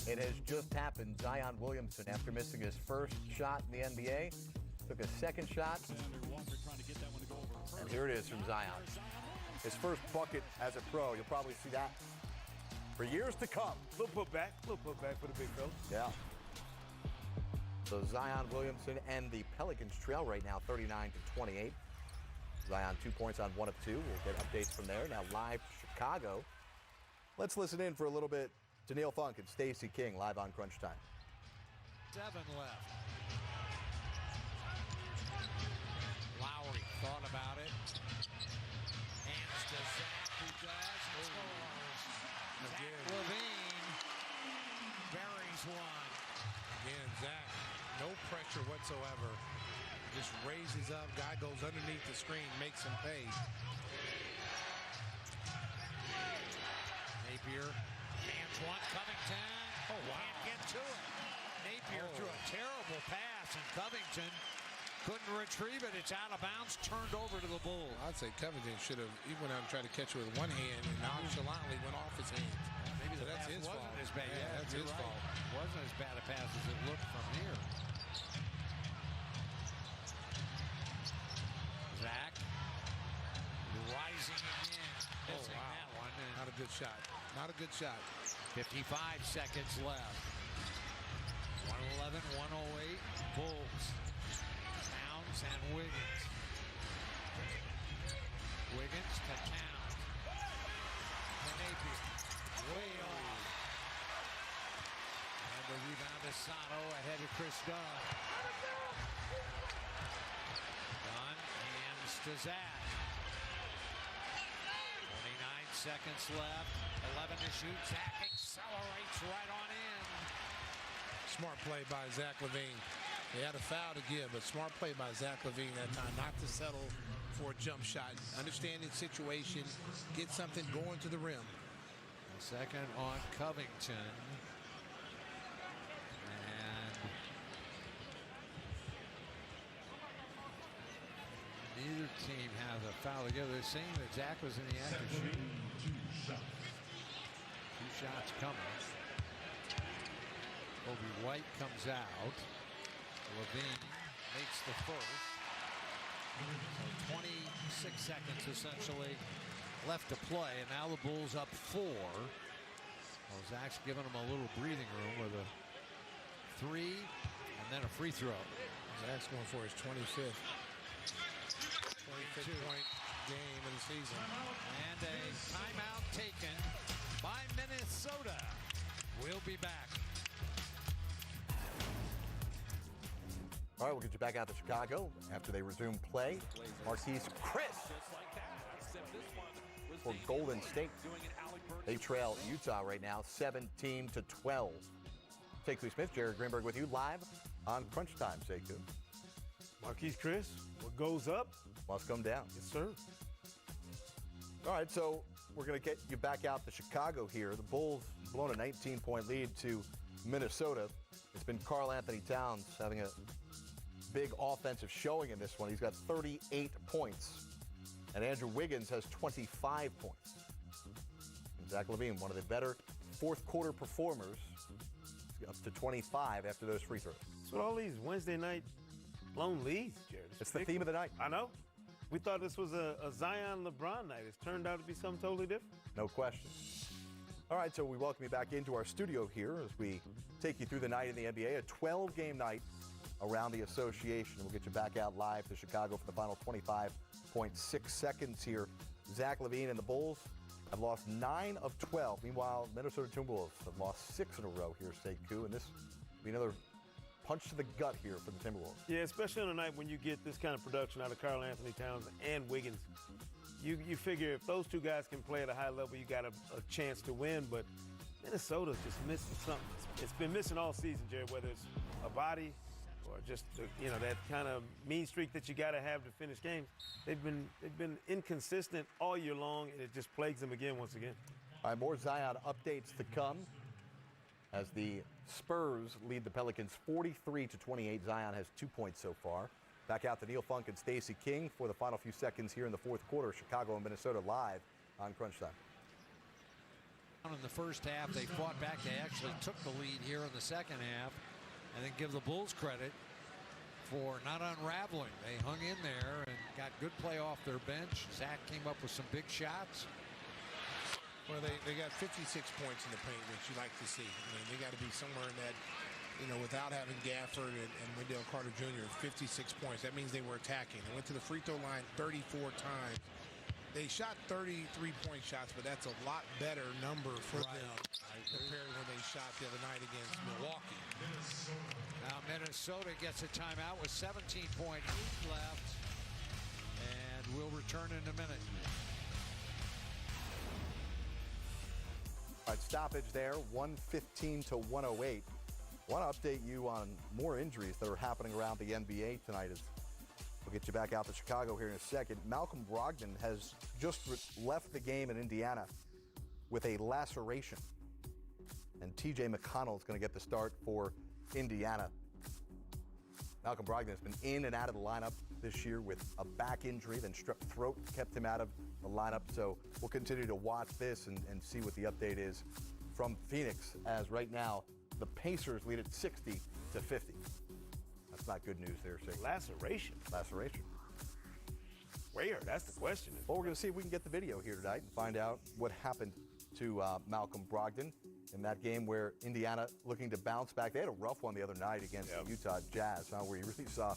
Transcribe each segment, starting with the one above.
It has just happened. Zion Williamson, after missing his first shot in the NBA, took a second shot. And here it is from Zion. His first bucket as a pro. You'll probably see that for years to come. Little putback for the big fella. Yeah. So Zion Williamson and the Pelicans trail right now 39-28. Zion 2 points on 1 of 2. We'll get updates from there. Now live to Chicago. Let's listen in for a little bit to Neil Funk and Stacey King live on Crunch Time. 7 left. Lowry thought about it. Hands to Zach, who does and scores. Zach Levine buries one. Again, Zach, no pressure whatsoever. Just raises up. Guy goes underneath the screen, makes him pay. Napier hands one. Covington. Oh, wow. Can't get to it. Napier threw a terrible pass, and Covington couldn't retrieve it. It's out of bounds, turned over to the Bulls. I'd say Covington should have, he went out and tried to catch it with one hand and nonchalantly went off his hands. Maybe So the that's pass his wasn't fault. as bad. Yeah, that's his fault. It wasn't as bad a pass as it looked from here. Zach rising again. Missing that one. And Not a good shot. Not a good shot. 55 seconds left. 111, 108. Bulls. Towns and Wiggins. Wiggins to Towns. To Napier. Way off. And the rebound to Sato ahead of Chris Dunn. Dunn hands to Zach. 29 seconds left. 11 to shoot. Zach accelerates right on in. Smart play by Zach Levine. They had a foul to give, but smart play by Zach Levine that time not to settle for a jump shot. Understanding the situation, get something going to the rim. Second on Covington. And neither team has a foul together. They're saying that Zach was in the act of shooting. 2 shots coming. Kobe White comes out. Levine makes the first. So 26 seconds essentially left to play, and now the Bulls up 4. Well, Zach's giving them a little breathing room with a 3 and then a free throw. Zach's going for his 25th point game of the season. And a timeout taken by Minnesota. We'll be back. All right, we'll get you back out to Chicago after they resume play. Marquise Chris for Golden State. They trail Utah right now 17-12. Sekou Smith, Jared Greenberg with you live on Crunch Time, Sekou. Marquise Chris, what goes up Must come down. yes, sir. All right, so we're going to get you back out to Chicago here. The Bulls blown a 19-point lead to Minnesota. It's been Karl Anthony Towns having a big offensive showing in this one. He's got 38 points. And Andrew Wiggins has 25 points. And Zach Levine, one of the better fourth quarter performers, up to 25 after those free throws. That's what all these Wednesday night blown leads, Jared. It's the theme of the night. I know. We thought this was a Zion LeBron night. It's turned out to be something totally different. No question. All right, so we welcome you back into our studio here as we take you through the night in the NBA, a 12-game night around the association. We'll get you back out live to Chicago for the final 25.6 seconds here. Zach Levine and the Bulls have lost 9 of 12. Meanwhile, Minesota Timberwolves have lost 6 in a row here, Sekou, and this will be another punch to the gut here for the Timberwolves. Yeah, especially on a night when you get this kind of production out of Karl Anthony Towns and Wiggins. You figure if those two guys can play at a high level, you got a chance to win, but Minnesota's just missing something. It's been missing all season, Jared, whether it's a body or just that kind of mean streak that you got to have to finish games. They've been inconsistent all year long, and it just plagues them once again. All right, more Zion updates to come as the Spurs lead the Pelicans 43-28. Zion has 2 points so far. Back out to Neil Funk and Stacey King for the final few seconds here in the fourth quarter. Chicago and Minnesota live on Crunch Time. In the first half, they fought back. They actually took the lead here in the second half. And then give the Bulls credit for not unraveling. They hung in there and got good play off their bench. Zach came up with some big shots. Well, they got 56 points in the paint, which you like to see. I mean, they got to be somewhere in that, without having Gafford and Wendell Carter Jr., 56 points. That means they were attacking. They went to the free throw line 34 times. They shot 33-point shots, but that's a lot better number for them compared to when they shot the other night against Milwaukee. Now Minnesota gets a timeout with 17.8 left, and we'll return in a minute. All right, stoppage there, 115 to 108. I want to update you on more injuries that are happening around the NBA tonight. As we'll get you back out to Chicago here in a second. Malcolm Brogdon has just left the game in Indiana with a laceration. And T.J. McConnell is going to get the start for Indiana. Malcolm Brogdon has been in and out of the lineup this year with a back injury, then strep throat kept him out of the lineup. So we'll continue to watch this and see what the update is from Phoenix, as right now the Pacers lead at 60 to 50. That's not good news there, Sekou. Laceration. Laceration. Where? That's the question. Well, we're going to see if we can get the video here tonight and find out what happened to Malcolm Brogdon in that game where Indiana looking to bounce back. They had a rough one the other night against the Utah Jazz, where you really saw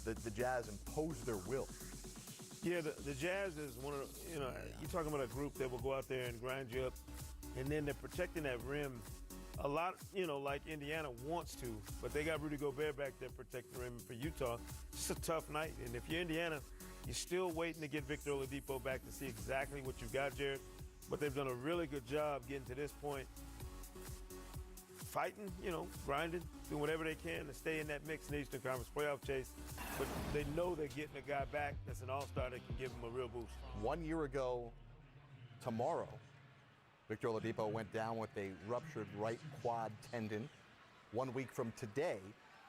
the Jazz impose their will. Yeah, the Jazz is one of the, you're talking about a group that will go out there and grind you up, and then they're protecting that rim a lot, like Indiana wants to, but they got Rudy Gobert back there protecting the rim. For Utah, it's a tough night, and if you're Indiana, you're still waiting to get Victor Oladipo back to see exactly what you've got, Jared, but they've done a really good job getting to this point, fighting, grinding, doing whatever they can to stay in that mix in the Eastern Conference playoff chase. But they know they're getting a guy back that's an all-star that can give them a real boost. 1 year ago tomorrow, Victor Oladipo went down with a ruptured right quad tendon. 1 week from today,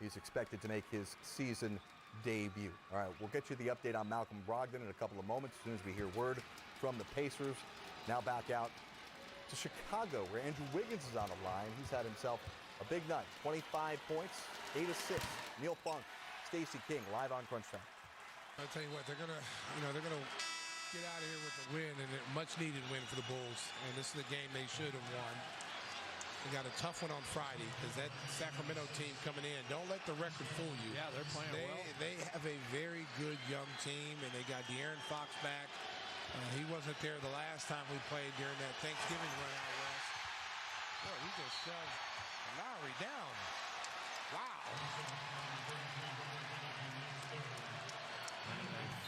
he's expected to make his season debut. All right, we'll get you the update on Malcolm Brogdon in a couple of moments as soon as we hear word from the Pacers. Now back out to Chicago, where Andrew Wiggins is on the line. He's had himself a big night. 25 points, 8 assists. Neil Funk, Stacey King, live on Crunch Time. I'll tell you what, they're gonna get out of here with a win, and a much-needed win for the Bulls. And this is the game they should have won. They got a tough one on Friday because that Sacramento team coming in. Don't let the record fool you. Yeah, they're playing well. They have a very good young team, and they got De'Aaron Fox back. He wasn't there the last time we played during that Thanksgiving run out west. Boy, he just shoved Lowry down. Wow.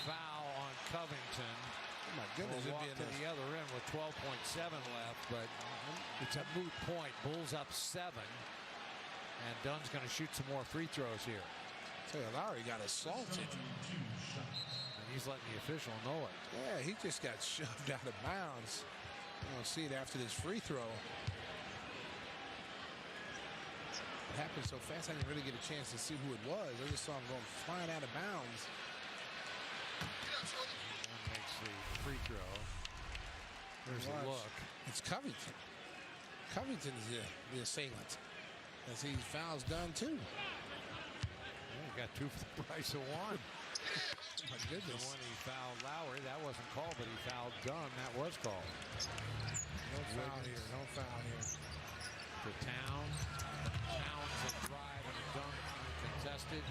Foul on Covington. Oh my goodness. We'll walk to the other end with 12.7 left, but it's a moot point. Bulls up 7. And Dunn's going to shoot some more free throws here. So Lowry got assaulted. And he's letting the official know it. Yeah, he just got shoved out of bounds. We'll see it after this free throw. It happened so fast I didn't really get a chance to see who it was. I just saw him going flying out of bounds. One makes the free throw. There's a look. It's Covington. Covington is the assailant. As he fouls done too. Yeah, he got 2 for the price of 1. Oh my goodness. The one he fouled Lowry, that wasn't called, but he fouled Dunn. That was called. No foul here. No foul here. To Towns. Towns a drive and a dunk contested.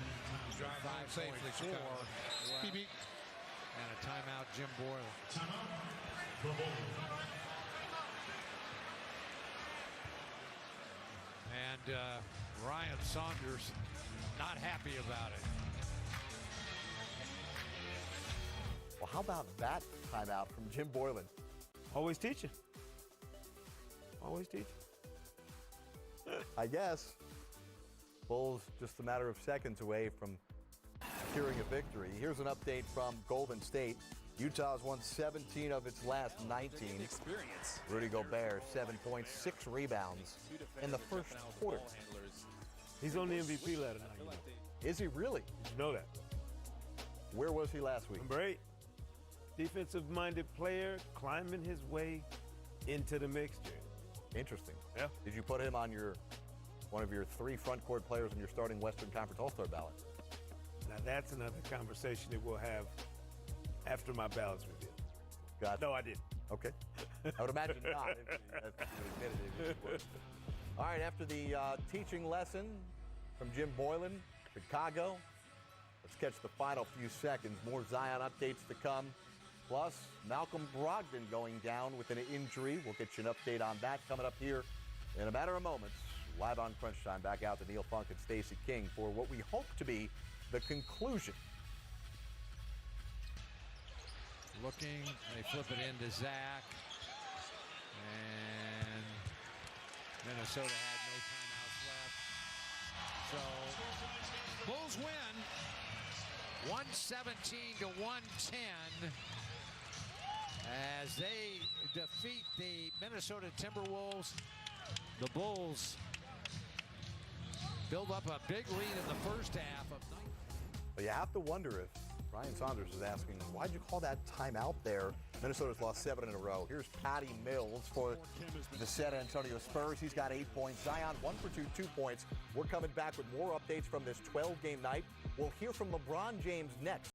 Drive home safely. 5.4 Beep, beep. and a timeout, Jim Boyle. And Ryan Saunders not happy about it. Well, how about that timeout from Jim Boylan? Always teaching. Always teaching. I guess Bulls just a matter of seconds away from securing a victory. Here's an update from Golden State. Utah's won 17 of its last 19. Rudy Gobert, 7 points, 6 rebounds in the first quarter. He's on the MVP ladder now. Is he really? Did you know that? Where was he last week? Number 8. Defensive-minded player climbing his way into the mixture. Interesting. Yeah. Did you put him on one of your 3 front court players in your starting Western Conference All-Star ballot? Now that's another conversation that we'll have after my ballot's revealed. Gotcha. No, I didn't. Okay. I would imagine not. If you admitted it. If you would. All right, after the teaching lesson from Jim Boylan, Chicago, let's catch the final few seconds. More Zion updates to come. Plus, Malcolm Brogdon going down with an injury. We'll get you an update on that coming up here in a matter of moments. Live on Crunch Time. Back out to Neil Funk and Stacey King for what we hope to be the conclusion. Looking, they flip it into Zach. And Minnesota had no timeouts left. So, Bulls win 117-110 as they defeat the Minesota Timberwolves. The Bulls build up a big lead in the first half of night. But you have to wonder if Brian Saunders is asking, why'd you call that timeout there? Minnesota's lost 7 in a row. Here's Patty Mills for the San Antonio Spurs. He's got 8 points. Zion 1 for 2, 2 points. We're coming back with more updates from this 12-game night. We'll hear from LeBron James next.